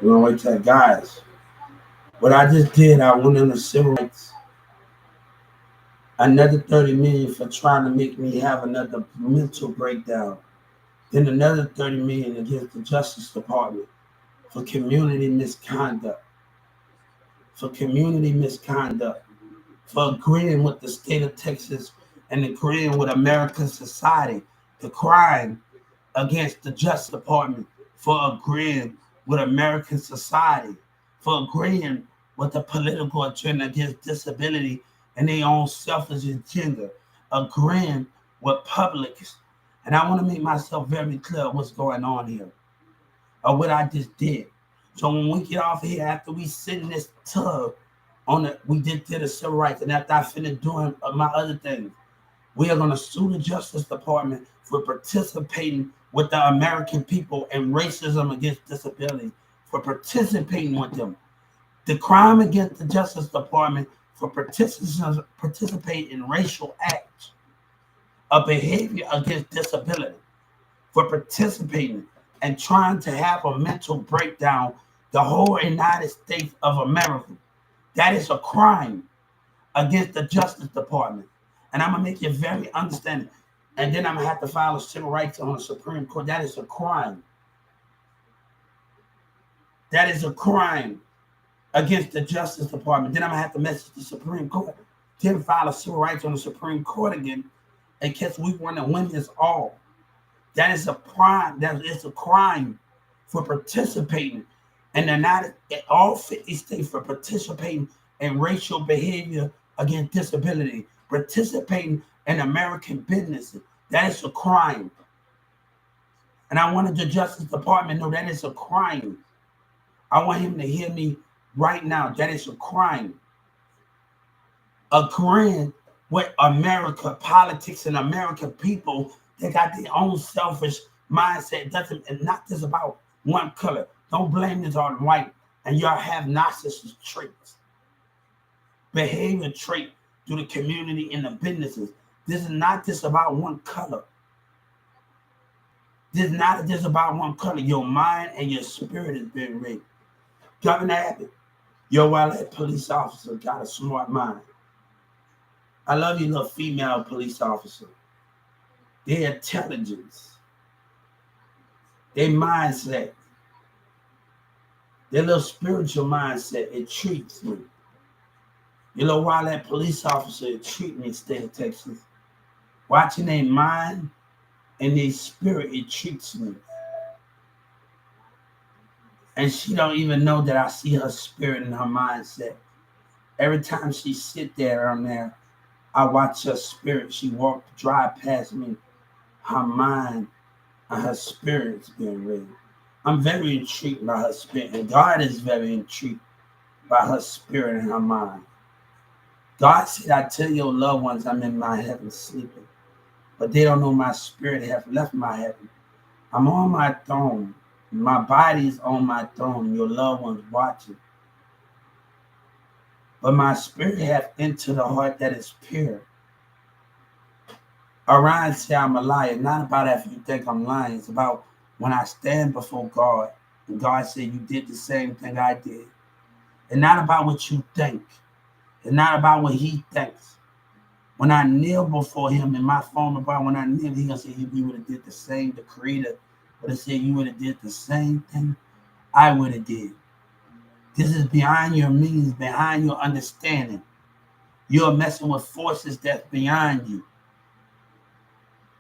We're gonna wait till guys. What I just did, I went into civil rights. Another 30 million for trying to make me have another mental breakdown. Then another 30 million against the Justice Department for community misconduct. For community misconduct. For agreeing with the state of Texas and agreeing with American society. The crime against the Justice Department for agreeing with American society, for agreeing with the political agenda against disability and their own selfish agenda, agreeing with publics. And I want to make myself very clear what's going on here, or what I just did. So when we get off here, after we sit in this tub on the, we did the civil rights, and after I finish doing my other things, we are going to sue the Justice Department for participating with the American people in racism against disability, for participating with them. The crime against the Justice Department for participating in racial acts of behavior against disability, for participating and trying to have a mental breakdown the whole United States of America. That is a crime against the Justice Department. And I'm going to make you very understanding. And then I'm going to have to file a civil rights on the Supreme Court. That is a crime. That is a crime against the Justice Department. Then I'm going to have to message the Supreme Court. Then file a civil rights on the Supreme Court again in case we want to win this all. That is a crime. That is a crime for participating in the United, all 50 states for participating in racial behavior against disability, participating in American businesses. That is a crime. And I wanted the Justice Department to know that is a crime. I want him to hear me right now. That is a crime. Agreeing with America, politics, and American people, they got their own selfish mindset. Doesn't, and not just about one color. Don't blame this on white. And y'all have narcissist traits, behavior trait through the community and the businesses. This is not just about one color. This is not just about one color. Your mind and your spirit is being rigged. Governor Abbott, your white police officer got a smart mind. I love you, little female police officer. Their intelligence, their mindset, their little spiritual mindset, it treats me. You know why that police officer it treat me in the state of Texas? Watching their mind and their spirit, it treats me. And she don't even know that I see her spirit and her mindset. Every time she sit there on there, I watch her spirit. She drive past me. Her mind and her spirit's being read. I'm very intrigued by her spirit. And God is very intrigued by her spirit and her mind. God said, I tell your loved ones I'm in my heaven sleeping. But they don't know my spirit have left my heaven. I'm on my throne. My body's on my throne. Your loved ones watching. But my spirit have entered a heart that is pure. Orion said I'm a liar. Not about if you think I'm lying. It's about when I stand before God. And God said you did the same thing I did. And not about what you think. And not about what he thinks. When I kneel before him in my former body, when I kneel, he gonna say you would have did the same. The Creator would have said you would have did the same thing I would have did. This is behind your means, behind your understanding. You're messing with forces that's beyond you.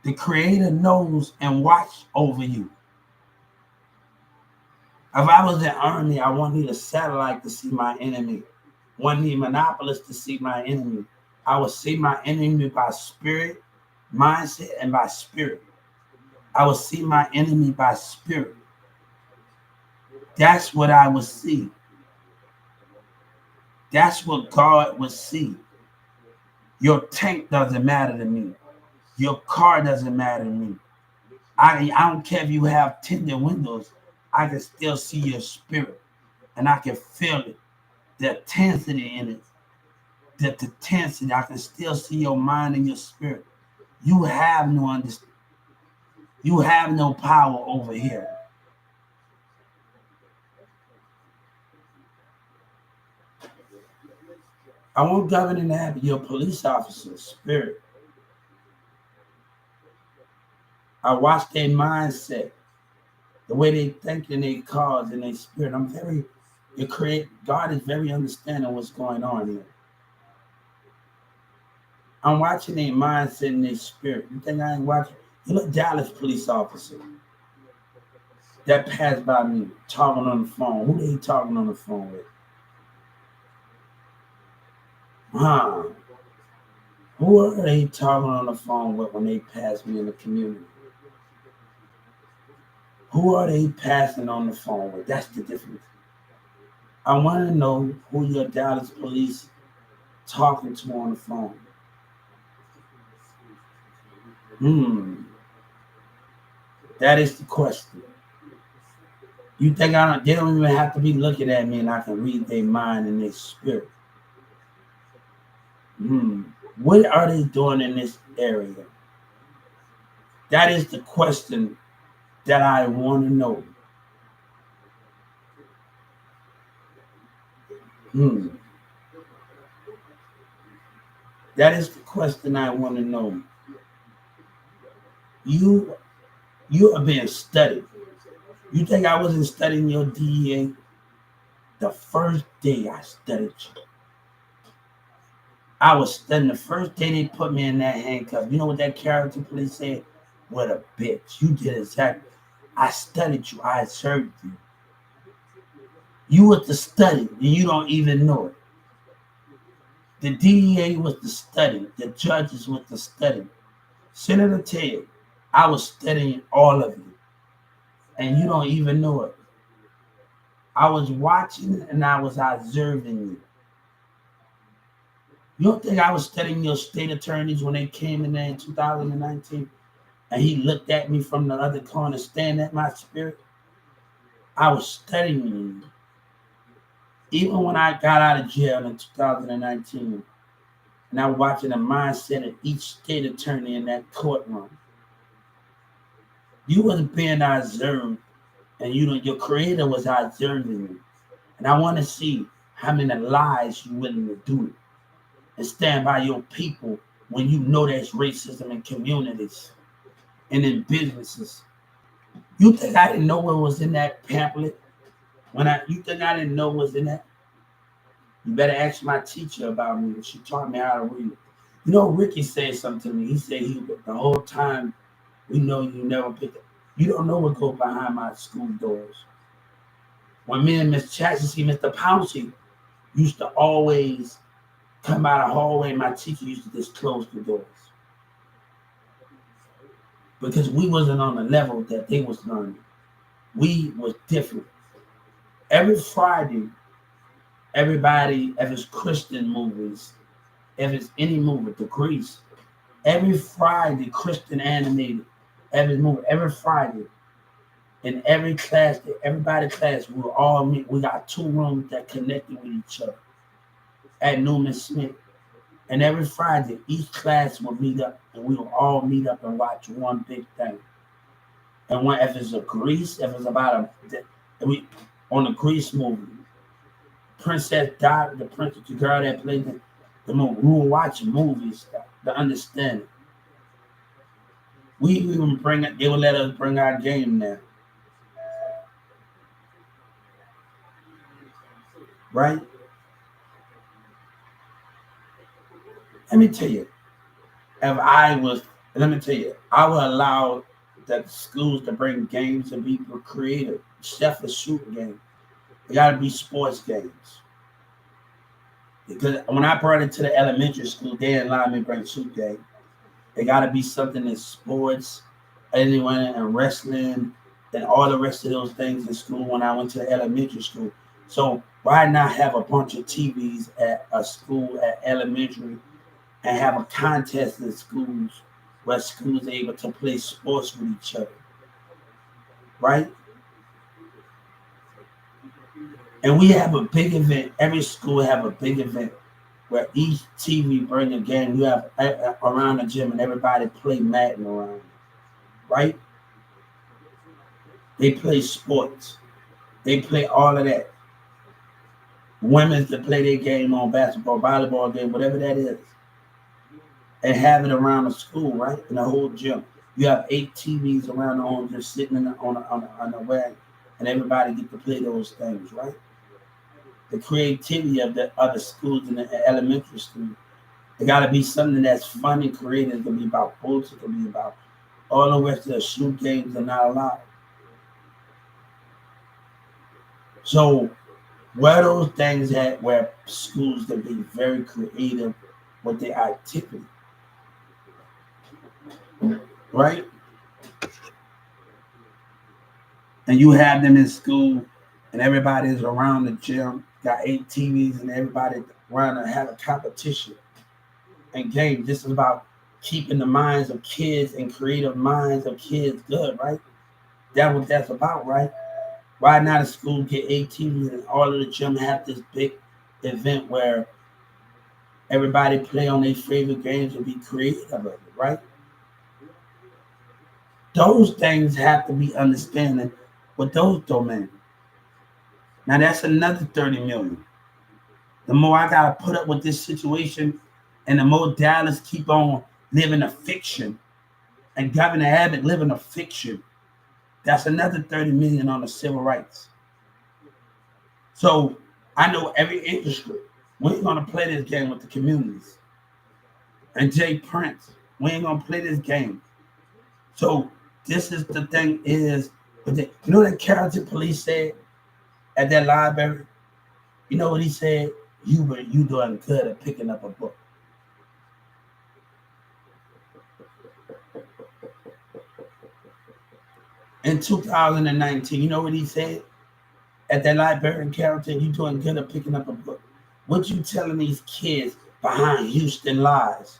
The Creator knows and watch over you. If I was an army, I want need a satellite to see my enemy. I want need a monopolist to see my enemy. I would see my enemy by spirit, mindset, and by spirit. I would see my enemy by spirit. That's what I would see. That's what God would see. Your tank doesn't matter to me. Your car doesn't matter to me. I don't care if you have tinted windows. I can still see your spirit. And I can feel it. The intensity in it. The intensity. I can still see your mind and your spirit. You have no understanding. You have no power over here. I want governor to have your police officers' spirit. I watch their mindset, the way they think in their cars and their spirit. God is very understanding what's going on here. I'm watching their mindset and their spirit. You think I ain't watching? You look, Dallas police officer that passed by me talking on the phone. Who they talking on the phone with? Huh? Who are they talking on the phone with when they pass me in the community? Who are they passing on the phone with? That's the difference. I want to know who your Dallas police talking to on the phone. That is the question. You think they don't even have to be looking at me and I can read their mind and their spirit. What are they doing in this area? That is the question that I want to know. That is the question I want to know. You are being studied. You think I wasn't studying your DEA? The first day I studied you. I was studying the first day they put me in that handcuff. You know what that character police said? What a bitch. You did exactly. I studied you. I observed you. You was the study, and you don't even know it. The DEA was the study. The judges was the study. Senator Ted, I was studying all of you, and you don't even know it. I was watching and I was observing you. You don't think I was studying your state attorneys when they came in there in 2019 and he looked at me from the other corner, staring at my spirit? I was studying you. Even when I got out of jail in 2019, and I was watching the mindset of each state attorney in that courtroom. You wasn't being observed, and your creator was observing you. And I want to see how many lies you willing to do and stand by your people when you know there's racism in communities and in businesses. You think I didn't know what was in that pamphlet? You think I didn't know what was in that? You better ask my teacher about me. She taught me how to read. You know, Ricky said something to me. He said the whole time we know you never picked up. You don't know what goes behind my school doors. When me and Miss Chastity, Mr. Pouncey used to always come out of the hallway, my teacher used to just close the doors. Because we wasn't on the level that they was learning. We was different. Every Friday, everybody, if it's Christian movies, if it's any movie, The Grease, every Friday, Christian animated, every Friday, in every class, everybody class, we all meet. We got 2 rooms that connected with each other at Newman Smith. And every Friday, each class will meet up, and we will all meet up and watch one big thing. And if it's a Grease, if it's about on a Grease movie, Princess Di, the girl that played the movie, we will watch movies to understand it. We even they will let us bring our game now. Right? Let me tell you, I would allow the schools to bring games and be creative, except for shooting games. It got to be sports games. Because when I brought it to the elementary school, they didn't allow me to bring shoot games. It got to be something in sports, anyone in wrestling, and all the rest of those things in school when I went to the elementary school. So why not have a bunch of TVs at a school at elementary and have a contest in schools where schools are able to play sports with each other, right? And we have a big event. Every school have a big event where each TV bring a game. You have around the gym and everybody play Madden around, right? They play sports. They play all of that. Women can play their game on basketball, volleyball game, whatever that is, and have it around the school, right? In the whole gym. You have 8 TVs around the home just sitting on the wagon, and everybody get to play those things, right? The creativity of the other schools in the elementary school. It got to be something that's fun and creative. It can be about books. It can be about all the rest of the shoot games are not allowed. So where those things at where schools can be very creative with their activity, right? And you have them in school and everybody's around the gym, got 8 TVs and everybody around to have a competition and game. This is about keeping the minds of kids and creative minds of kids good, right? That's what that's about, right? Why not a school get 8 TVs and all of the gym have this big event where everybody play on their favorite games and be creative of it, right? Those things have to be understanding with those domains. Now that's another 30 million. The more I gotta put up with this situation, and the more Dallas keep on living a fiction, and Governor Abbott living a fiction, that's another 30 million on the civil rights. So I know every industry, we ain't gonna play this game with the communities. And Jay Prince, we ain't gonna play this game. So this is the thing is, you know that Carrollton police said at that library? You know what he said? You doing good at picking up a book. In 2019, you know what he said? At that library in Carrollton, you doing good at picking up a book. What you telling these kids behind Houston lies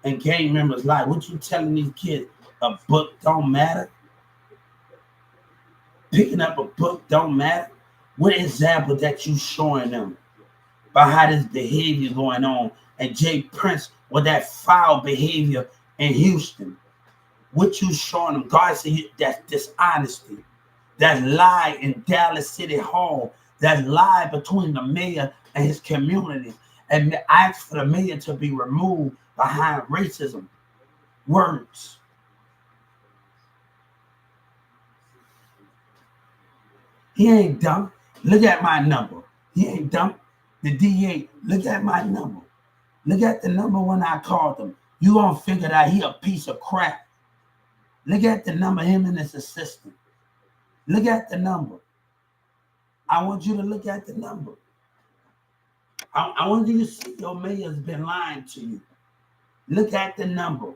and gang members lie? What you telling these kids? A book don't matter? Picking up a book don't matter? What example that you showing them by how this behavior going on and Jay Prince with that foul behavior in Houston? What you showing them? God said that's dishonesty. That lie in Dallas City Hall. That lie between the mayor and his community. And ask for the mayor to be removed behind racism. Words. He ain't dumb. Look at my number. He ain't dumb. The DA, look at my number. Look at the number when I called him. You gonna figure that he a piece of crap. Look at the number, him and his assistant. Look at the number. I want you to look at the number. I want you to see your mayor's been lying to you. Look at the number.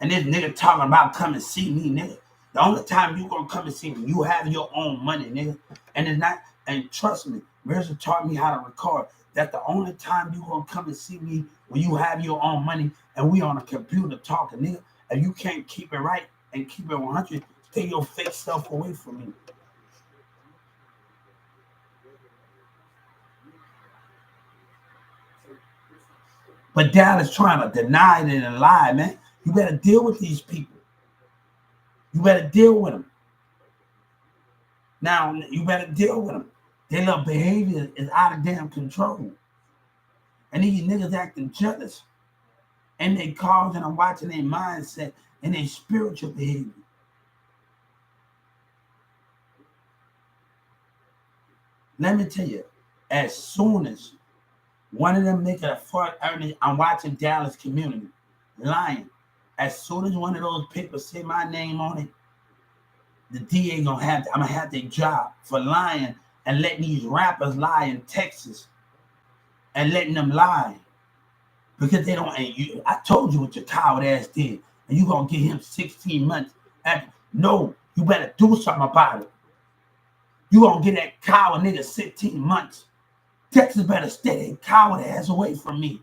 And this nigga talking about come and see me, nigga. The only time you gonna come and see me, you have your own money, nigga. And it's not, and trust me, Mirza taught me how to record. That's the only time you gonna come and see me when you have your own money and we on a computer talking, nigga. And you can't keep it right and keep it 100, stay your fake self away from me. But Dallas trying to deny it and lie, man. You better deal with these people. You better deal with them. Now, you better deal with them. Their little behavior is out of damn control. And these niggas acting jealous. And they cause, and I'm watching their mindset and their spiritual behavior. Let me tell you, as soon as one of them make a fart, I'm watching Dallas community lying. As soon as one of those papers say my name on it, the DA I'm gonna have their job for lying and letting these rappers lie in Texas and letting them lie because they don't. And you, I told you what your coward ass did, and you gonna give him 16 months. No, you better do something about it. You gonna get that coward nigga 16 months. Texas better stay that coward ass away from me.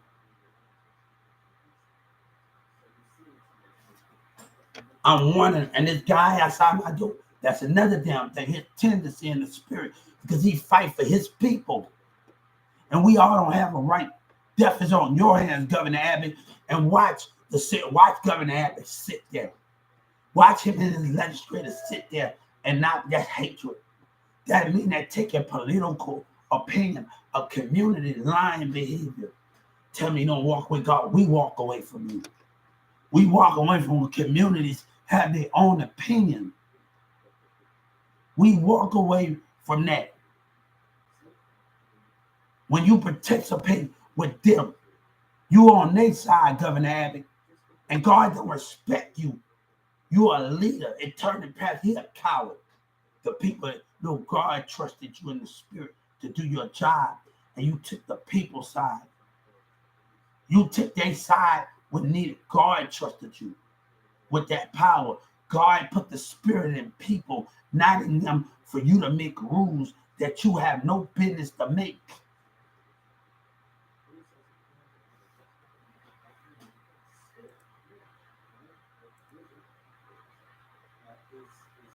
I'm wondering, and this guy outside my door, that's another damn thing. His tendency in the spirit, because he fight for his people. And we all don't have a right. Death is on your hands, Governor Abbott, and watch Governor Abbott sit there. Watch him and his legislators sit there and not that hatred. That means that taking political opinion, a community lying behavior. Tell me you don't walk with God. We walk away from you. We walk away from communities have their own opinion. We walk away from that. When you participate with them, you on their side, Governor Abbott, and God don't respect you. You are a leader. It turned the path. He a coward. The people, no, God trusted you in the spirit to do your job, and you took the people's side. You took their side when needed. God trusted you with that power. God put the spirit in people, not in them, for you to make rules that you have no business to make.